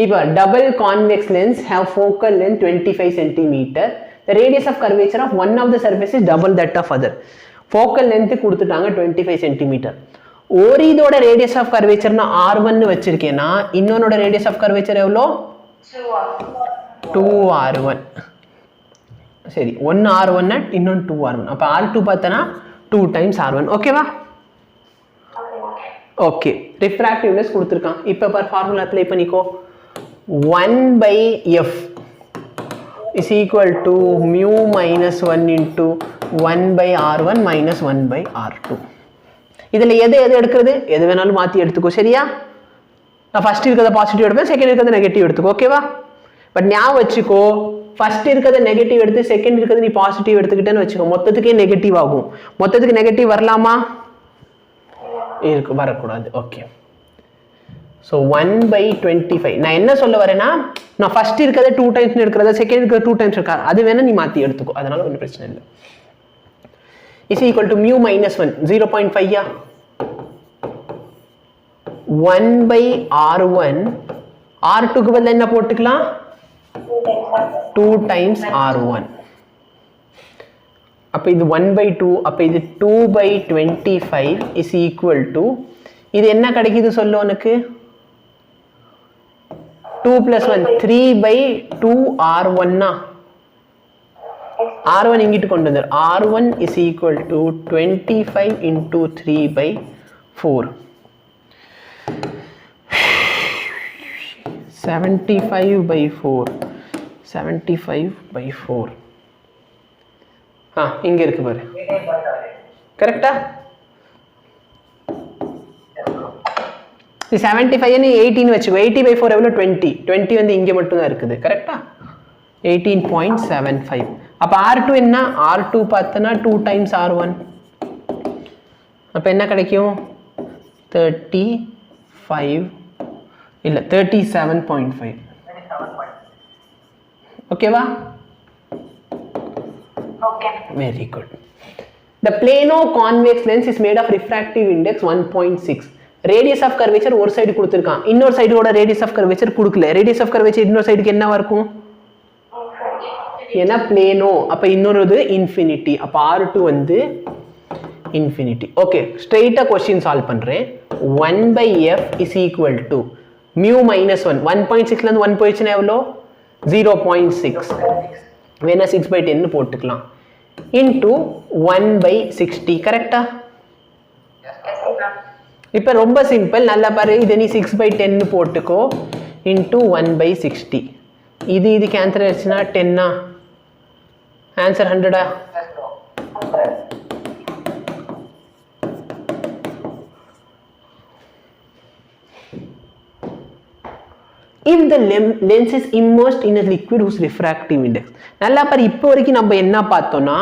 இப்போ double convex lens have focal length 25 centimeter. The radius of curvature of one of the surface is double that of other. Focal length கொடுத்துட்டாங்க 25 centimeter. ஒரு இதோட radius of curvature நான் R1 னு வச்சிருக்கேனா இன்னொன்னோட radius of curvature எவ்வளோ 2R1. சரி 1 R1 இன்னொன்று 2R1. அப்போ R2 பார்த்தனா 2 times R1. ஓகேவா? ஓகே. ரிஃப்ராக்டிவ்னஸ் கொடுத்துருக்கான். இப்போ பார் ஃபார்முலா அப்ளை பண்ணிக்கோ. 1 by F is equal to mu minus 1 into 1 by R1 minus 1 by R2. இதில் எது எடுக்கிறது எது வேணாலும் மாற்றி எடுத்துக்கோ. சரியா? நான் ஃபர்ஸ்ட் இருக்கிறத பாசிட்டிவ் எடுப்பேன், செகண்ட் இருக்கிறத நெகட்டிவ் எடுத்துக்கோ. ஓகேவா? பட் ஞாபகம் வச்சுக்கோ, ஃபர்ஸ்ட் இருக்கிறத நெகட்டிவ் எடுத்து செகண்ட் இருக்கிறத நீ பாசிட்டிவ் எடுத்துக்கிட்டேன்னு வச்சுக்கோ, மொத்தத்துக்கே நெகட்டிவ் ஆகும். மொத்தத்துக்கு நெகட்டிவ் வரலாமா? இருக்கு, வரக்கூடாது. ஓகே. So 1 by 25. நான் என்ன சொல்ல வரேன்னா, நான் ஃபர்ஸ்ட் இருக்கிறத 2 டைம்ஸ் எடுக்கிறத செகண்ட் இருக்கிறத 2 டைம்ஸ் இருக்கா, அது வேணா நீ மாற்றி எடுத்துக்கோ, அதனால ஒன்றும் பிரச்சனை இல்லை. Is equal to mu minus 1 0.5 1 by R1 R2க்கு பதிலா என்ன போட்டுக்கலாம் 2 times R1. அப்போ இது 1 by 2, அப்போ இது 2 by 25 is equal to இது என்ன கிடைக்குது சொல்லு உனக்கு 2 plus 1 3 by 2 R1 R1 இங்கிட்டு கொண்டு வந்துரு. R1 is equal to 25 into 3 by 4 75 by 4 75 by 4. இங்க இருக்கு பாரு, கரெக்டா? 75 ன்னு 18 வச்சுக்கோ. 80 by 4 எவ்வளோ 20 20 வந்து இங்கே மட்டும் தான் இருக்குது. கரெக்டா? 18.75. அப்போ R2 என்ன? R2 பார்த்தனா 2 times R1. அப்போ என்ன கிடைக்கும் 35 இல்லை 37.5. ஓகேவா? Okay. Very good. The plano-convex lens is made of refractive index 1.6. Radius of curvature ஒரு சைடு கொடுத்திருக்கான், இன்னொரு சைடோட radius of curvature கொடுக்கல. Radius of curvature இன்னொரு சைடுக்கு என்னவா இருக்கும்? ஏன்னா plano, அப்ப இன்னொரு infinity. அப்ப R2 வந்து infinity. ஓகே, ஸ்ட்ரெயிட்டா क्वेश्चन சால்வ் பண்றேன். 1 by F is equal to mu minus 1 1.6 ல இருந்து 1 போயிடுச்சுனா எவ்வளோ 0.6 வேணா 6 by 10 னு போட்டுக்கலாம் into 1 by 60. கரெக்டா? இப்போ ரொம்ப சிம்பிள், நல்லா பாரு. இதை நீ 6 by 10 னு போட்டுக்கோ into 1 by 60. இது கேன்சல் ஆயிடுச்சுன்னா 10 answer 100. If the lens is immersed in a liquid whose refractive index, நல்லா பாரு. இப்போ வரைக்கும் நம்ம என்ன பார்த்தோம்னா,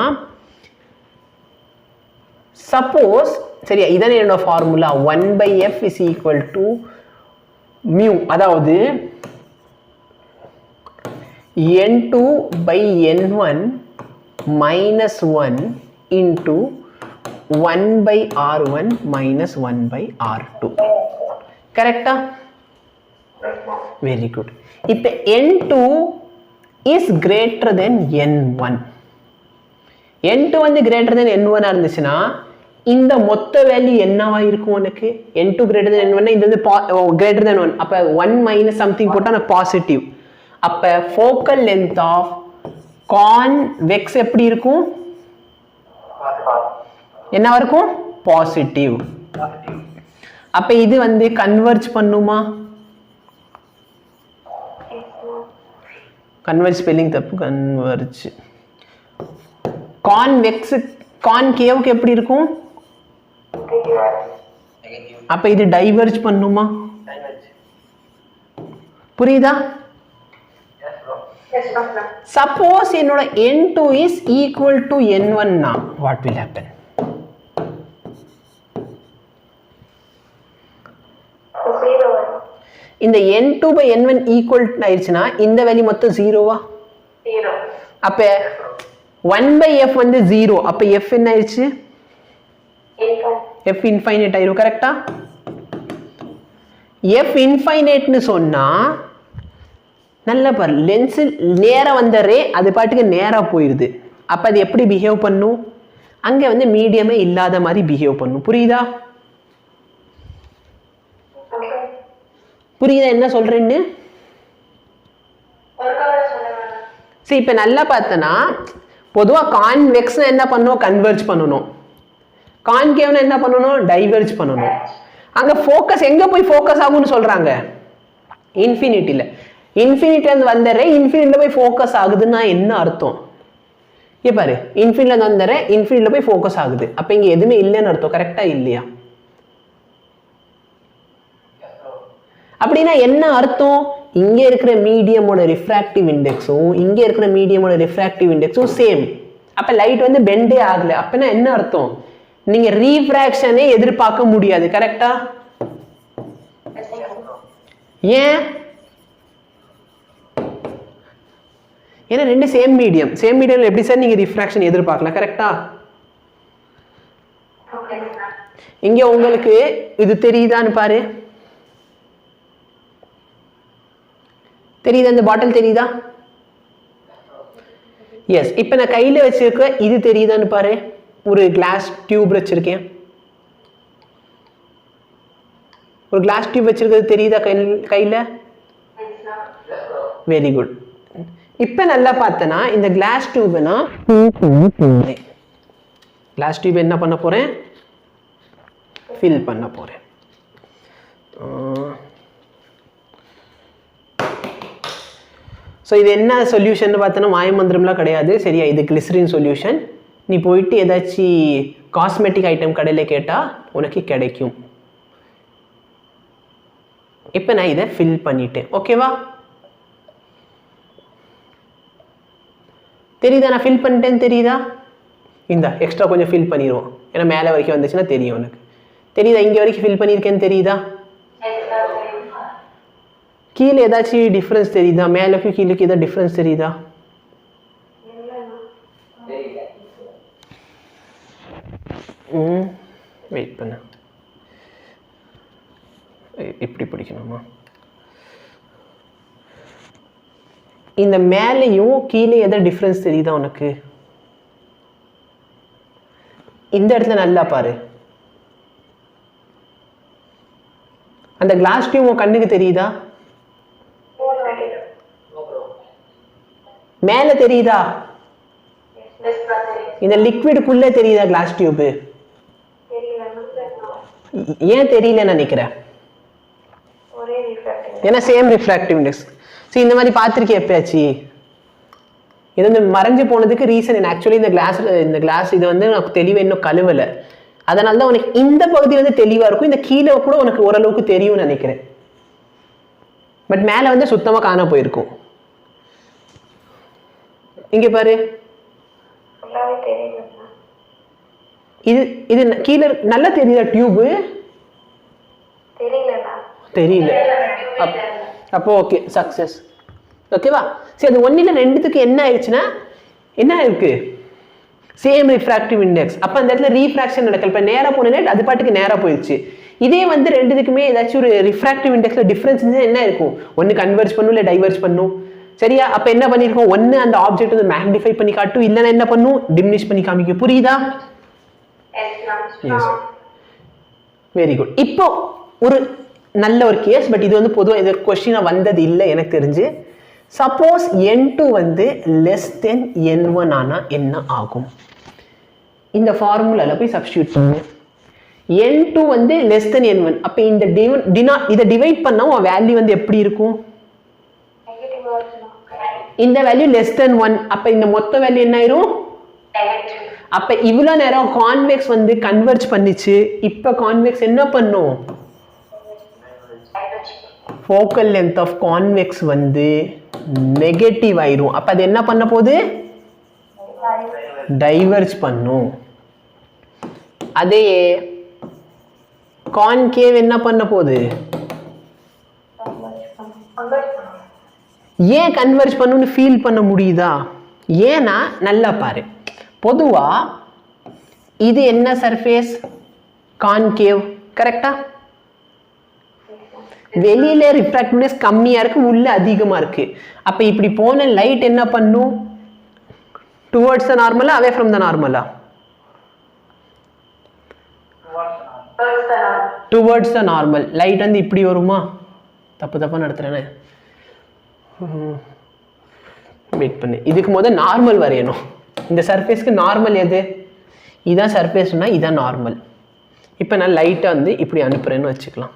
சப்போஸ் சரியா, இதான் என்னோட formula 1 by F is equal to mu, அதாவது N2 by N1 minus 1 into 1 by R1 minus 1 by R2. கரெக்டா? Very good. இப்போ N2 is greater than N1. N2 வந்து greater than N1 இருந்துச்சுன்னா இந்த மொத்த வேல்யூ என்னவா இருக்கும் உனக்கு? N2 greater than N1 இது வந்து greater than 1. அப்ப 1 minus something போட்டா நான் பாசிட்டிவ். அப்ப focal length of convex எப்படி இருக்கும்? என்னவா இருக்கும்? பாசிட்டிவ். அப்ப இது வந்து கன்வர்ஜ் பண்ணுமா? கன்வர்ஜ் ஸ்பெல்லிங் தப்பு, கன்வர்ஜ். கான்வெக்ஸ் கான்கேவ்க்கு எப்படி இருக்கும்? அப்ப இது டைவர்ஜ் பண்ணுமா? புரியுதா? சப்போஸ் என்னோட N2 is equal to N1 னா what will happen? இந்த N2 by N1 equal ஆயிடுச்சுன்னா இந்த வேல்யூ மொத்தம் 0வா? 0. அப்ப 1 by F வந்து 0. அப்ப F என்ன ஆயிடுச்சு? F infinite ஆயிரும். கரெக்டா? F infinite னு சொன்னா நல்லா பாரு, லென்ஸு நேராக வந்த ரே அது பாட்டுக்கு நேராக போயிடுது. அப்போ அது எப்படி பிஹேவ் பண்ணும்? அங்கே வந்து மீடியமே இல்லாத மாதிரி பிஹேவ் பண்ணும். புரியுதா? புரியுதா என்ன சொல்கிறேன்னு? சரி, இப்போ நல்லா பார்த்தனா பொதுவாக கான்வெக்ஸ் என்ன பண்ணணும்? கன்வெர்ஜ் பண்ணணும். கான்கேவ்னா என்ன பண்ணணும்? டைவர்ஜ் பண்ணணும். அங்கே ஃபோக்கஸ் எங்கே போய் ஃபோக்கஸ் ஆகும்னு சொல்கிறாங்க? இன்ஃபினிட்டியில். இன்ஃபினிட்டிலேருந்து வந்தரே இன்ஃபினிட்டியில் போய் ஃபோக்கஸ் ஆகுதுன்னா என்ன அர்த்தம்? பாரு, இன்ஃபினிட்டிலேருந்து வந்தரே இன்ஃபினிட்டியில் போய் ஃபோக்கஸ் ஆகுது. அப்போ இங்கே எதுவுமே இல்லைன்னு அர்த்தம். கரெக்டாக இல்லையா? அப்படின்னா என்ன அர்த்தம்? இங்கே இருக்கிற மீடியமோட ரிஃப்ராக்டிவ் இண்டெக்ஸும் இங்கே இருக்கிற மீடியமோட ரிஃப்ராக்டிவ் இண்டெக்ஸும் சேம். அப்போ லைட் வந்து பெண்டே ஆகலை. அப்படின்னா என்ன அர்த்தம்? நீங்க ரீஃப்ராக்ஷனே எதிர்பார்க்க முடியாது. கரெக்டா? ஏன்? ஏன்னா ரெண்டு சேம் மீடியம். சேம் மீடியம்ல எப்படி சார் நீங்க ரிஃப்ராக்ஷன் எதிர்பார்க்கலாம்? கரெக்டா? இங்க உங்களுக்கு இது தெரியுதான்னு பாரு. தெரியுதா? இந்த பாட்டில் தெரியுதா? எஸ். இப்போ நான் கையில் வச்சிருக்க இது தெரியுதான்னு பாரு. ஒரு கிளாஸ் டியூப் வச்சிருக்கேன். ஒரு கிளாஸ் டியூப் வச்சிருக்கிறது தெரியுதா கையில்? Very good. இப்போ நல்லா பார்த்தனா இந்த கிளாஸ் டியூப் நான் கிளாஸ் டியூப் என்ன பண்ண போறேன்? ஃபில் பண்ண போறேன். ஸோ இது என்ன சொல்யூஷன் பார்த்தோன்னா மாயமந்திரம்லாம் கிடையாது. சரியா? இது கிளிசரின் சொல்யூஷன். நீ போயிட்டு ஏதாச்சும் காஸ்மெட்டிக் ஐட்டம் கடையில் கேட்டால் உனக்கு கிடைக்கும். இப்போ நான் இதை ஃபில் பண்ணிட்டேன். ஓகேவா? தெரியுதா நான் ஃபில் பண்ணிட்டேன்னு? தெரியுதா? இந்த எக்ஸ்ட்ரா கொஞ்சம் ஃபில் பண்ணிடுவோம். ஏன்னா மேலே வரைக்கும் வந்துச்சுன்னா தெரியும் உனக்கு. தெரியுதா? இங்கே வரைக்கும் ஃபில் பண்ணியிருக்கேன்னு தெரியுதா? கீழே ஏதாச்சும் டிஃப்ரென்ஸ் தெரியுதா? மேலேக்கும் கீழேக்கு ஏதாவது டிஃப்ரென்ஸ் தெரியுதா? வெயிட் பண்ண, இப்படி பிடிக்கணுமா? இந்த மேலேயும் கீழே ஏதாவது டிஃப்ரென்ஸ் தெரியுதா உனக்கு? இந்த இடத்துல நல்லா பாரு. அந்த கிளாஸ் டியூப் உன் கண்ணுக்கு தெரியுதா? மேல தெரியுதா? இந்த லிக்விடுக்குள்ளே தெரியுதா கிளாஸ் டியூப்? ஏன் தெரியல நினைக்கிறேன்? ஏன்னா சேம் ரிஃப்ராக்டிவ் இண்டெக்ஸ். சரி, இந்த மாதிரி பார்த்துருக்கேன் எப்பயாச்சு? இது வந்து மறைஞ்சு போனதுக்கு ரீசன் என்ன? ஆக்சுவலி இந்த கிளாஸ் இது வந்து எனக்கு தெளிவாக இன்னும் கழுவலை. அதனால தான் உனக்கு இந்த பகுதி வந்து தெளிவாக இருக்கும். இந்த கீழே கூட உனக்கு ஓரளவுக்கு தெரியும்னு நினைக்கிறேன். பட் மேலே வந்து சுத்தமாக காண போயிருக்கும். இங்கே பாரு, இது இது கீழே நல்லா தெரியுதா டியூபு? தெரியல. அப்போ ஓகே, சக்சஸ். ஓகேவா? சரி, அது ஒன்றில் ரெண்டுத்துக்கு என்ன ஆயிடுச்சுன்னா என்ன இருக்கு? Same refractive index. அப்போ அந்த இடத்துல ரீஃப்ராக்ஷன் நடக்கல. இப்போ நேராக போனே அது பாட்டுக்கு நேராக போயிடுச்சு. இதே வந்து ரெண்டுத்துக்குமே ஏதாச்சும் ஒரு ரிஃப்ராக்டிவ் இண்டெக்ஸில் டிஃப்ரென்ஸ் என்ன இருக்கும்? ஒன்று கன்வெர்ஜ் பண்ணும், இல்லை டைவர்ஜ் பண்ணும். சரியா? அப்போ என்ன பண்ணியிருக்கோம்? ஒன்று அந்த ஆப்ஜெக்ட் வந்து மேக்னிஃபை பண்ணி காட்டும், இல்லைன்னா என்ன பண்ணும்? டிமினிஷ் பண்ணி காமிக்கும். புரியுதா? Yes, very good. இப்போ ஒரு நல்ல ஒரு கேஸ். பட் இது வந்து பொதுவாக இது கொஸ்டினாக வந்தது இல்லை எனக்கு தெரிஞ்சு. சப்போஸ் n2 வந்து லெஸ் தென் n1 ஆனால் என்ன ஆகும்? இந்த ஃபார்முலாவில் போய் சப்ஸ்டியூட் பண்ணுங்க. n2 வந்து லெஸ் தென் n1. அப்போ இந்த இதை டிவைட் பண்ணால் உன் வேல்யூ வந்து எப்படி இருக்கும்? இந்த வேல்யூ லெஸ் தென் 1. அப்போ இந்த மொத்த வேல்யூ என்ன ஆயிரும்? அப்போ இவ்வளோ நேரம் கான்வெக்ஸ் வந்து கன்வெர்ஜ் பண்ணிச்சு. இப்போ கான்வெக்ஸ் என்ன பண்ணும்? ஃபோக்கல் லென்த் ஆஃப் கான்வெக்ஸ் வந்து நெகட்டிவ் ஆயிரும். அப்போ அது என்ன பண்ண போகுது? டைவர்ஜ் பண்ணும். அதே கான்கேவ் என்ன பண்ண போகுது? ஏன் கன்வெர்ஜ் பண்ணுன்னு ஃபீல் பண்ண முடியுதா? ஏன்னா நல்லா பாரு, பொதுவா இது என்ன சர்ஃபேஸ்? கான்கேவ். கரெக்டா? வெளியில ரிஃப்ராக்டிவ்னஸ் கம்மியா இருக்கு, உள்ள அதிகமா இருக்கு. அப்ப இப்படி போன லைட் என்ன பண்ணும்? டுவர்ட்ஸ் த நார்மலா அவே ஃப்ரம் த நார்மலா? Towards the normal. லைட் வந்து இப்படி வருமா? தப்பா நடத்துறேனே. வெயிட் பண்ணு. இதுக்கு முதல்ல நார்மல் வரையணும். இந்த சர்ஃபேஸ்க்கு நார்மல் எது? இதான் சர்ஃபேஸ்னா இதான் நார்மல். இப்போ நான் லைட்டை வந்து இப்படி அனுப்புறேன்னு வச்சுக்கலாம்.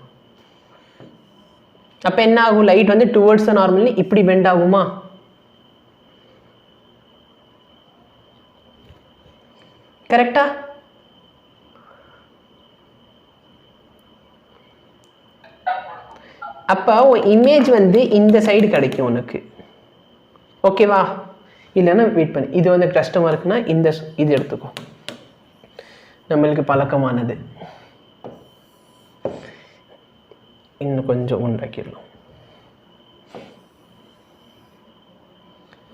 அப்போ என்ன ஆகும்? லைட் வந்து டுவர்ட்ஸ் த நார்மல் இப்படி பெண்ட் ஆகுமா? கரெக்டா? அப்போ இமேஜ் வந்து இந்த சைடு கிடைக்கும் உனக்கு. ஓகேவா? இல்லைன்னா வெயிட் பண்ணி, இது வந்து கஷ்டமாக இருக்குன்னா இது எடுத்துக்கோ, நம்மளுக்கு பழக்கமானது. இன்னும் கொஞ்சம் உண்டாக்கிடலாம்.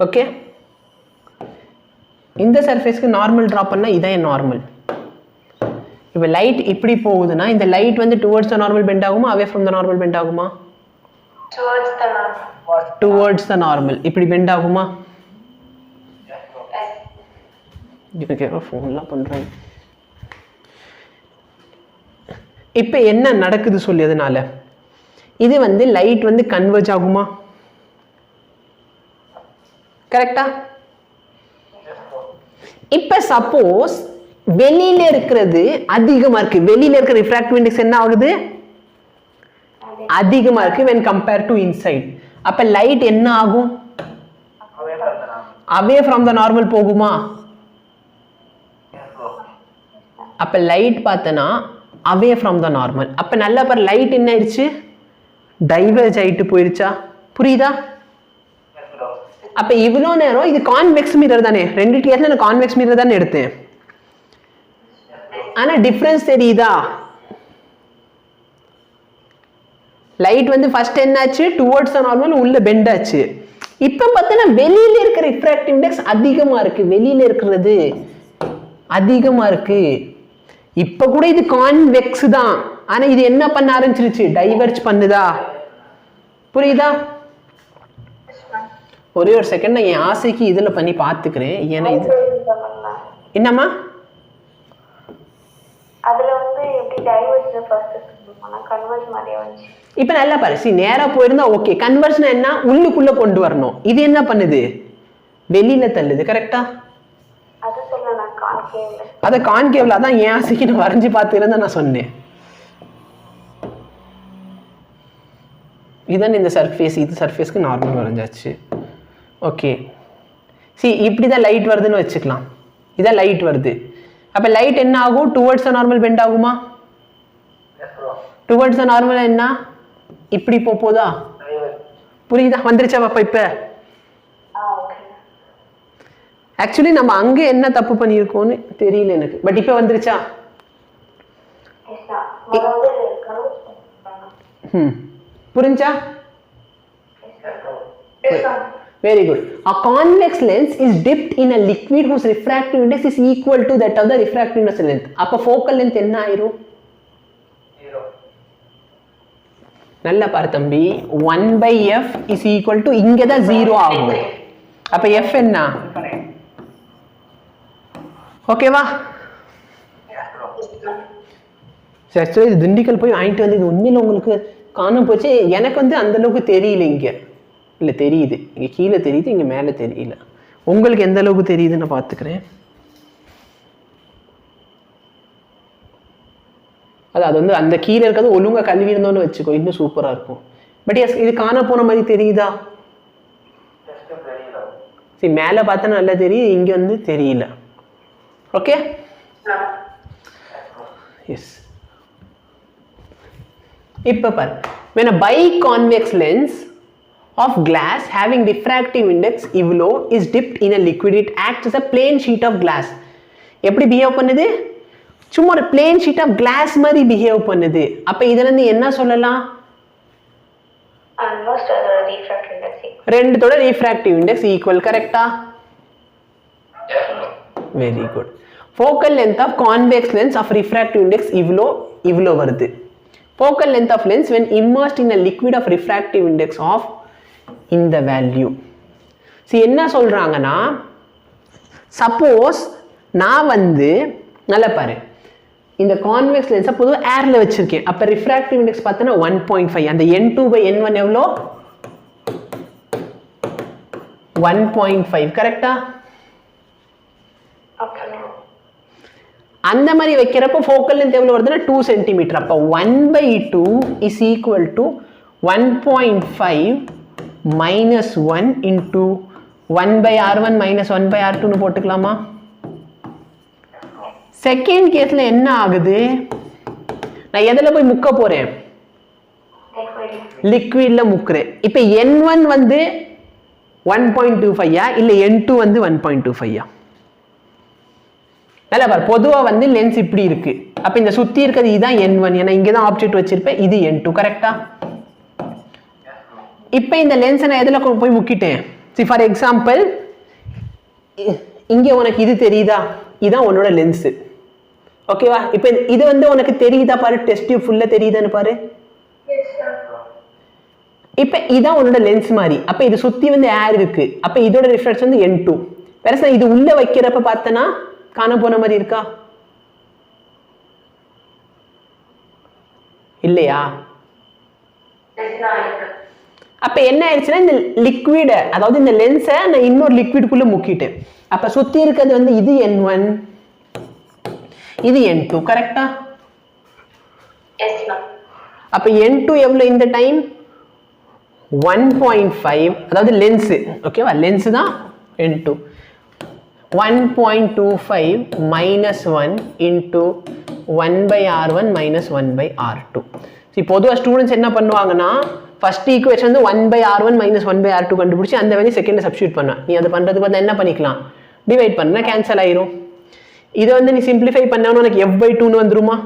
ஓகே, இந்த சர்ஃபேஸ்க்கு நார்மல் ட்ரா பண்ணால் இதான் நார்மல். இப்போ லைட் இப்படி போகுதுன்னா இந்த லைட் வந்து டுவர்ட்ஸ் த நார்மல் பெண்ட் ஆகுமா away from the normal bend ஆகுமா? Towards the normal. இப்படி பெண்ட் ஆகுமா? ஃபோன்லாம் பண்றேன். இப்போ என்ன நடக்குது சொல்லியதுனால இது வந்து லைட் வந்து கன்வர்ஜ் ஆகுமா? கரெக்டா? இப்போ சப்போஸ் வெளியில இருக்கிறது அதிகமா இருக்கு, வெளியில இருக்கிற ரிஃப்ராக்டிவ் இண்டெக்ஸ் என்ன ஆகுது? அதிகமா இருக்கு when compared to inside. அப்ப லைட் என்ன ஆகும்? away from the normal போகுமா? அப்ப லைட் பார்த்தனா away from the normal. அப்ப நல்ல பார் லைட் என்ன ஆயிடுச்சு? டைவர்ஜ் ஆயிட்டு போயிருச்சா? புரியுதா? அப்ப இவ்வளோ நேரம் இது கான்வெக்ஸ் மிரர் தானே, ரெண்டு கேஸ்ல நான் கான்வெக்ஸ் மிரர் தானே எடுத்தேன். ஆனா டிஃபரன்ஸ் தெரியுதா? லைட் வந்து ஃபர்ஸ்ட் என்னாச்சு? டுவர்ட்ஸ் த நார்மல் உள்ள பெண்ட் ஆச்சு. இப்ப பார்த்தனா வெளியில இருக்கிற ரிஃப்ராக்டிவ் இண்டெக்ஸ் அதிகமா இருக்கு, வெளியில இருக்கிறது அதிகமா இருக்கு. இப்ப கூட இது கான்வெக்ஸ் தான், ஆனா இது என்ன பண்ண ஆரம்பிச்சிருச்சு? டைவர்ஜ் பண்ணுதா? புரியுதா? ஒரே ஒரு செகண்ட் நான் என் ஆசைக்கு இதுல பண்ணி பார்த்துக்கிறேன். ஏன்னா இது என்னம்மா அதுல வந்து எப்படி டைவர்ஜ் ஃபர்ஸ்ட் சொன்னா கன்வர்ஜ் மாதிரியே வந்துச்சு. இப்போ நல்லா பாரு, நேரா போயிருந்தா ஓகே. கன்வர்ஷன் என்ன? உள்ளுக்குள்ள கொண்டு வரணும். இது என்ன பண்ணுது? வெளியில தள்ளுது. கரெக்டா? அது சொல்ல நான் கான்கேவ்ல, அத கான்கேவ்ல தான் என் ஆசைக்கு நான் வரைஞ்சு பார்த்துக்கிறேன் நான் சொன்னேன். இதான் இந்த சர்ஃபேஸ், இது சர்ஃபேஸ்க்கு நார்மல் வரைஞ்சாச்சு. ஓகே, சி இப்படி தான் லைட் வருதுன்னு வச்சுக்கலாம். இதான் லைட் வருது. அப்போ லைட் என்ன ஆகும்? டுவர்ட்ஸ் த நார்மல் பெண்ட் ஆகுமா? டுவர்ட்ஸ் த நார்மல் என்ன? இப்படி போதா? புரியுதா? வந்துருச்சா பாப்பா? இப்ப ஆக்சுவலி நம்ம அங்க என்ன தப்பு பண்ணியிருக்கோம்னு தெரியல எனக்கு, பட் இப்ப வந்துருச்சா? புரிஞ்சா? Very good. A convex lens is dipped in a liquid whose refractive index is equal to that of the refractive index length. அப்ப focal length என்ன ஆயிரும்? 0. நல்லா பாரு தம்பி, 1/f is equal to இங்க தான் 0 ஆகும். அப்ப f என்ன? ஓகேவா? ஆக்சுவலி இது திண்டுக்கல் போய் வாங்கிட்டு வந்து இது உண்மையில உங்களுக்கு காணாம போச்சு. எனக்கு வந்து அந்த அளவுக்கு தெரியல. இங்க இல்லை தெரியுது, இங்கே கீழே தெரியுது, இங்கே மேலே தெரியல. உங்களுக்கு எந்த அளவுக்கு தெரியுதுன்னு நான் பார்த்துக்கிறேன். அது வந்து அந்த கீழே இருக்கிறது ஒழுங்காக கல்வி இருந்தோன்னு வச்சுக்கோ, இன்னும் சூப்பராக இருக்கும். பட் எஸ் இது காண போன மாதிரி தெரியுதா? சரி, மேலே பார்த்தா நல்லா தெரியுது, இங்கே வந்து தெரியல. Okay, yes. இப்போ பாரு, when a biconvex lens of glass having diffractive index இவ்வளோ is dipped in a liquid, it acts as a plain sheet of glass. எப்படி பிஹேவ் பண்ணுது? சும்மா ஒரு plain sheet of glass மாதிரி பிஹேவ் பண்ணுது. அப்ப இதுல இருந்து என்ன சொல்லலாம்? ரெண்டுத்தோட refractive index equal. கரெக்டா? Very good. focal length of convex lens of refractive index இவ்வளோ வருது. focal length of lens when immersed in a liquid of refractive index of இந்த வேல்யூ. சரி என்ன சொல்றாங்கன்னா சப்போஸ் நான் வந்து நல்லா பாரு இந்த கான்வெக்ஸ் லென்ஸை பொதுவாக ஏர்ல வச்சிருக்கேன். அப்போ ரிஃப்ராக்டிவ் இண்டெக்ஸ் பார்த்தோன்னா 1.5. அந்த n2/n1 எவ்வளோ 1.5 கரெக்டா? அந்த மாதிரி வைக்கிறப்போ ஃபோக்கல் லென்த் எவ்வளோ வருதுன்னா 2 சென்டிமீட்டர். அப்போ 1/2 is equal to 1.5 minus 1 into 1/r1 minus 1/r2 போட்டுக்கலாமா? செகண்ட் கேஸ்ல என்ன ஆகுது, நான் எதில் போய் முக்க போறேன், லிக்விட்ல முக்குறேன். இப்போ n1 வந்து 1.25 இல்ல n2 வந்து 1.25. நல்லா பாரு, பொதுவா வந்து லென்ஸ் இப்படி இருக்கு. அப்ப இந்த சுத்தி இருக்கிறது இதுதான் n1, ஏன்னா இங்க தான் ஆப்ஜெக்ட் வச்சிருப்பேன். இது n2 கரெக்டா? இப்போ இந்த லென்ஸை நான் எதில் போய் முக்கிட்டேன். see ஃபார் எக்ஸாம்பிள் இங்க உனக்கு இது தெரியுதா, இதுதான் உன்னோட லென்ஸ். ஓகேவா? இப்போ இது வந்து உனக்கு தெரியுதா பாரு, டெஸ்ட் டியூப் ஃபுல்லா தெரியுதான்னு பாரு. இப்போ இதான் உன்னோட லென்ஸ் மாதிரி. அப்ப இது சுத்தி வந்து ஏர் இருக்கு. அப்ப இதோட ரிஃப்ளெக்ஸ் வந்து n2. வேற இது உள்ள வைக்கிறப்ப பார்த்தனா காண போன மாதிரி இருக்கா இல்லையா? அப்ப என்ன ஆயிடுச்சுன்னா இந்த லிக்விட, அதாவது இந்த லென்ஸை நான் இன்னொரு லிக்விடுக்குள்ள முக்கிட்டேன். அப்ப சுத்தி இருக்கிறது வந்து இது n1 இது n2 கரெக்டா? அப்ப n2 எவ்வளவு இந்த டைம் 1.5, அதாவது லென்ஸ். ஓகேவா? லென்ஸ் தான் n2. 1.25 minus 1 into 1/r1 minus 1/r2. பொதுவாக ஸ்டூடெண்ட்ஸ் என்ன பண்ணுவாங்கன்னா ஃபர்ஸ்ட் ஈக்குவேஷன் வந்து 1/r1 minus 1/r2 கண்டுபிடிச்சி அந்த வேலையை செகண்ட்ல சப்ஸ்டியூட் பண்ண. நீ அதை பண்றதுக்கு பார்த்தா என்ன பண்ணிக்கலாம், டிவைட் பண்ணா கேன்சல் ஆயிரும். இதை வந்து நீ சிம்பிளிஃபை பண்ணாலும் உனக்கு f/2 வந்துருமா?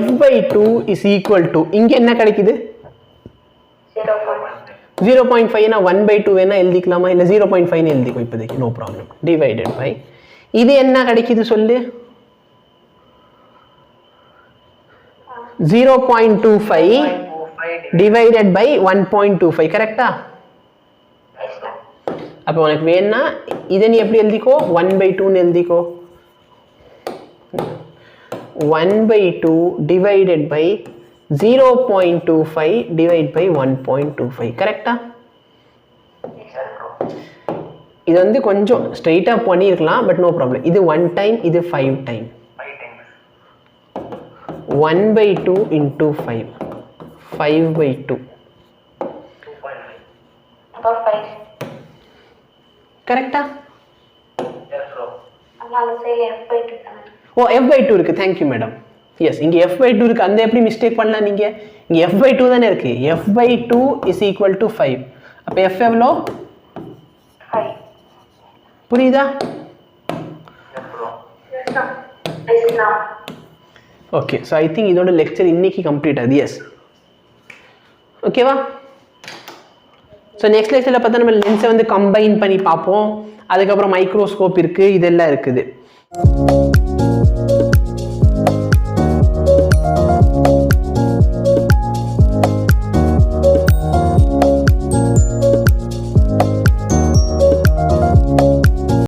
f/2 is equal to இங்க என்ன கிடைக்குது 0.5. நான் 1/2 வேணா எழுதிக்கலாமா, இல்ல 0.5 எழுதிக்கோ இப்போதைக்கு, நோ ப்ராப்ளம். டிவைடட் பை இது என்ன கிடைக்குது சொல்லு, 0.25 டிவைடட் பை 1.25 கரெக்டா? அப்ப உனக்கு வேணா இதை நீ எப்படி எழுதிக்கோ, 1/2 எழுதிக்கோ. 1/2 divided by 0.25 divided by 1.25 கரெக்டா? இது வந்து கொஞ்சம் ஸ்ட்ரைட்டா பண்ணிருக்கலாம், பட் நோ ப்ராப்ளம். இது 1 டைம், இது 5 டைம். 1/2 into 5 5/2 கரெக்டா? ஓ f/2 இருக்கு. Thank you madam. எஸ், இங்க f/2 இருக்கு. அந்த எப்படி மிஸ்டேக் பண்ணலாம் நீங்க, இங்க f/2 தானே இருக்கு. f/2 is equal to 5. அப்ப f எவ்வளோ 5. புரியுதா? ஓகே, ஸோ ஐ திங்க் இதோட லெக்சர் இன்னைக்கு கம்ப்ளீட் ஆகுது. எஸ், ஓகேவா? ஸோ நெக்ஸ்ட் லெக்சரில் பார்த்தா நம்ம லென்ஸை வந்து கம்பைன் பண்ணி பார்ப்போம். அதுக்கப்புறம் மைக்ரோஸ்கோப் இருக்குது, இதெல்லாம் இருக்குது.